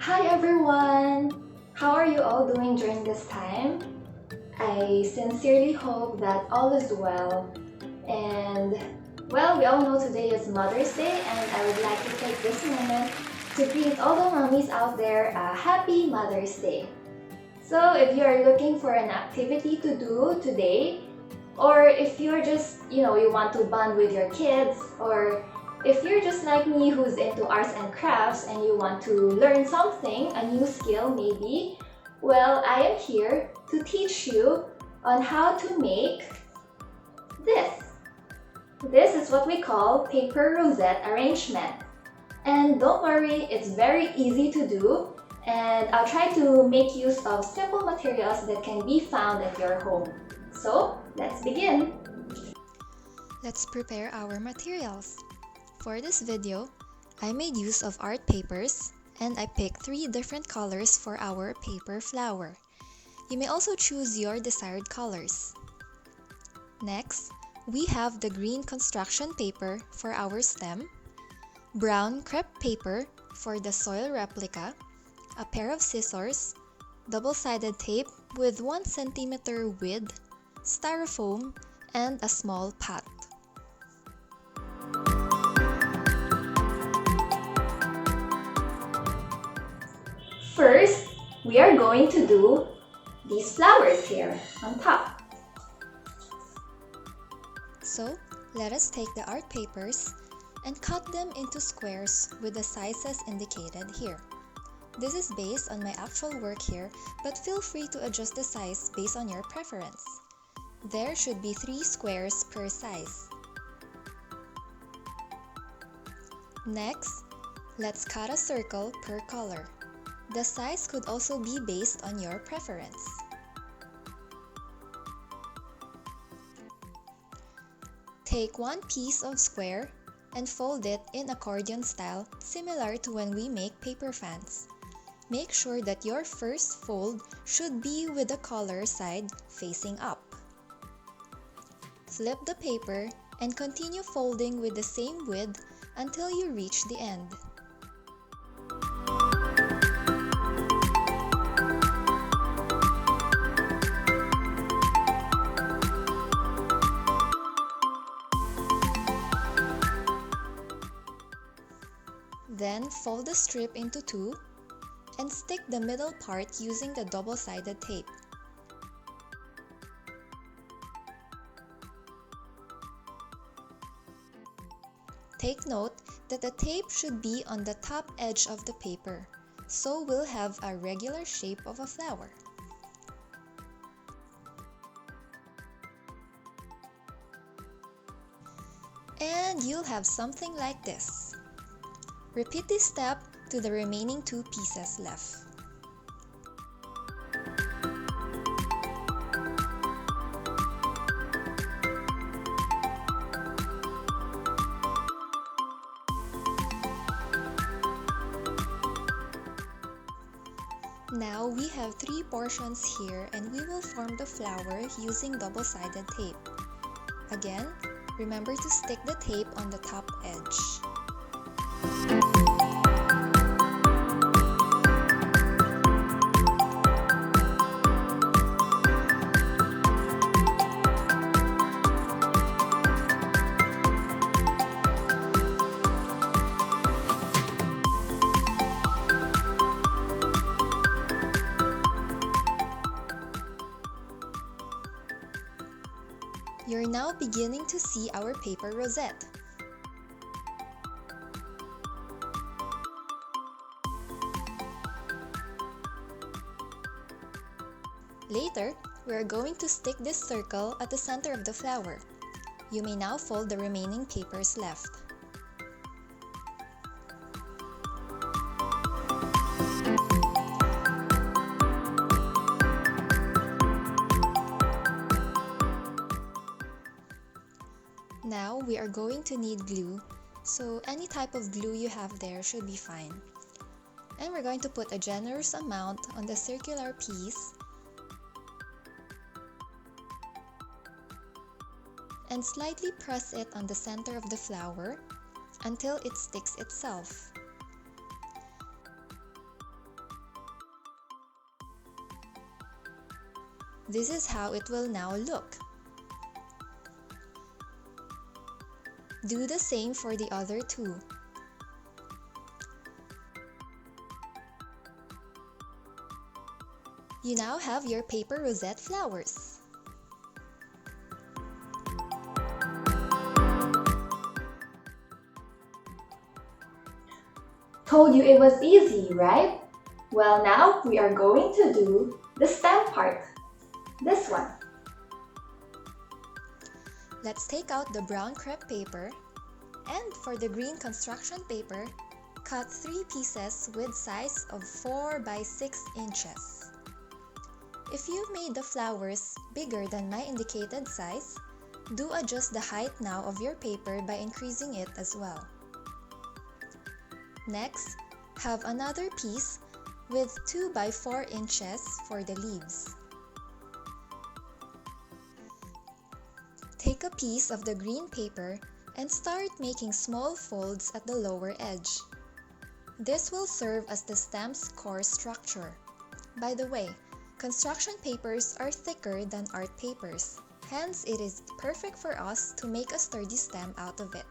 Hi everyone! How are you all doing during this time? I sincerely hope that all is well. And well, we all know today is Mother's Day, and I would like to take this moment to greet all the mommies out there a happy Mother's Day. So, if you're looking for an activity to do today, or if you're just, you want to bond with your kids, or if you're just like me who's into arts and crafts and you want to learn something, a new skill maybe, well, I am here to teach you on how to make this. This is what we call paper rosette arrangement. And don't worry, it's very easy to do, and I'll try to make use of simple materials that can be found at your home. So, let's begin! Let's prepare our materials. For this video, I made use of art papers and I picked 3 different colors for our paper flower. You may also choose your desired colors. Next, we have the green construction paper for our stem, brown crepe paper for the soil replica, a pair of scissors, double-sided tape with 1 cm width, styrofoam, and a small pot. First, we are going to do these flowers here on top. So, let us take the art papers and cut them into squares with the sizes indicated here. This is based on my actual work here, but feel free to adjust the size based on your preference. There should be 3 squares per size. Next, let's cut a circle per color. The size could also be based on your preference. Take 1 piece of square and fold it in accordion style, similar to when we make paper fans. Make sure that your first fold should be with the collar side facing up. Flip the paper and continue folding with the same width until you reach the end. Then fold the strip into 2 and stick the middle part using the double-sided tape. Take note that the tape should be on the top edge of the paper, so we'll have a regular shape of a flower. And you'll have something like this. Repeat this step to the remaining 2 pieces left. Now we have 3 portions here and we will form the flower using double-sided tape. Again, remember to stick the tape on the top edge. You're now beginning to see our paper rosette. Later, we are going to stick this circle at the center of the flower. You may now fold the remaining papers left. Now we are going to need glue, so any type of glue you have there should be fine. And we're going to put a generous amount on the circular piece and slightly press it on the center of the flower until it sticks itself. This is how it will now look. Do the same for the other two. You now have your paper rosette flowers. Told you it was easy, right? Well, now we are going to do the stem part. This one. Let's take out the brown crepe paper, and for the green construction paper, cut 3 pieces with size of 4 by 6 inches. If you've made the flowers bigger than my indicated size, do adjust the height now of your paper by increasing it as well. Next, have another piece with 2 by 4 inches for the leaves. Take a piece of the green paper and start making small folds at the lower edge. This will serve as the stem's core structure. By the way, construction papers are thicker than art papers, hence it is perfect for us to make a sturdy stem out of it.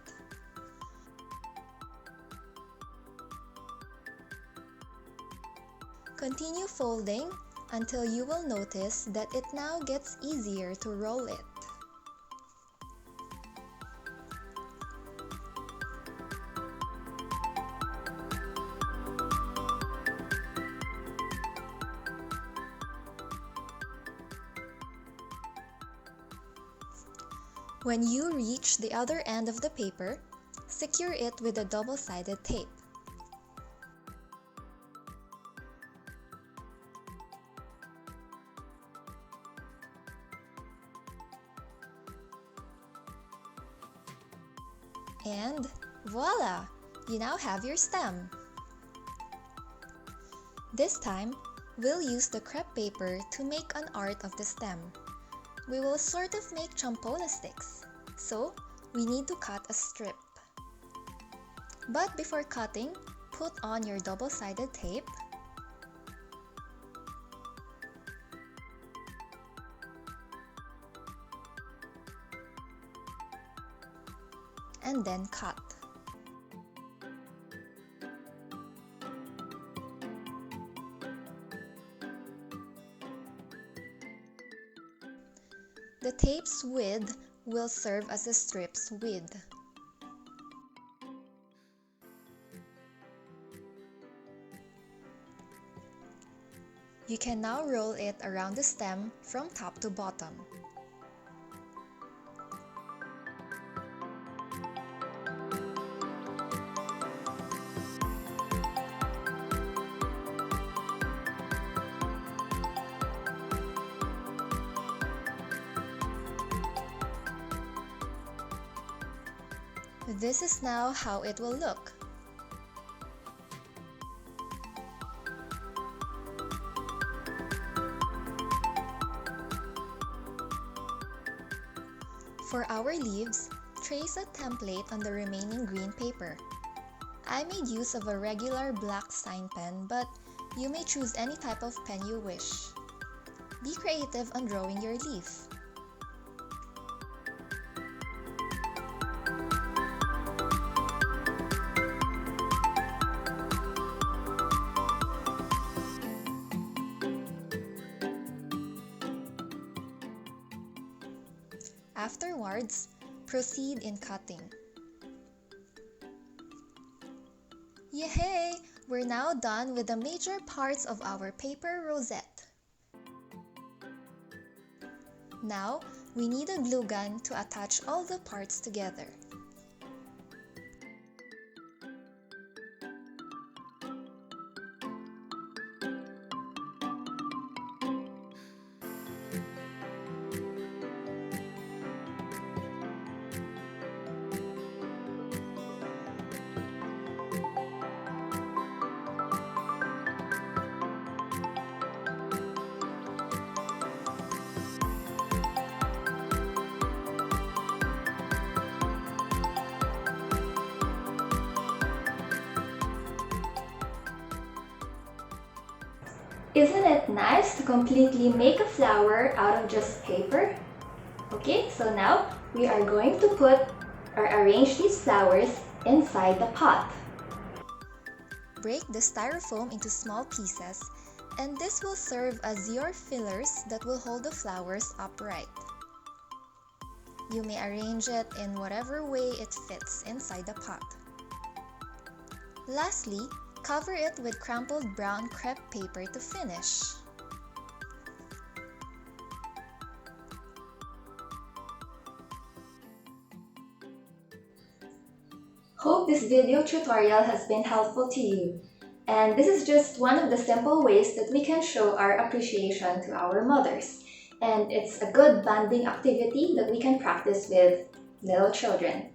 Continue folding until you will notice that it now gets easier to roll it. When you reach the other end of the paper, secure it with a double-sided tape. And voila! You now have your stem. This time, we'll use the crepe paper to make an art of the stem. We will sort of make champona sticks, so we need to cut a strip. But before cutting, put on your double-sided tape and then cut. The tape's width will serve as the strip's width. You can now roll it around the stem from top to bottom. This is now how it will look. For our leaves, trace a template on the remaining green paper. I made use of a regular black sign pen, but you may choose any type of pen you wish. Be creative on drawing your leaf. Afterwards, proceed in cutting. Yay! We're now done with the major parts of our paper rosette. Now, we need a glue gun to attach all the parts together. Isn't it nice to completely make a flower out of just paper? Okay, so now we are going to put or arrange these flowers inside the pot. Break the styrofoam into small pieces, and this will serve as your fillers that will hold the flowers upright. You may arrange it in whatever way it fits inside the pot. Lastly, cover it with crumpled brown crepe paper to finish. Hope this video tutorial has been helpful to you. And this is just one of the simple ways that we can show our appreciation to our mothers. And it's a good bonding activity that we can practice with little children.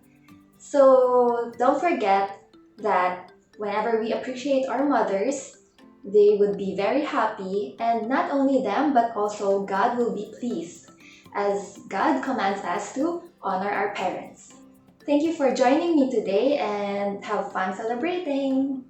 So don't forget that whenever we appreciate our mothers, they would be very happy, and not only them but also God will be pleased, as God commands us to honor our parents. Thank you for joining me today and have fun celebrating!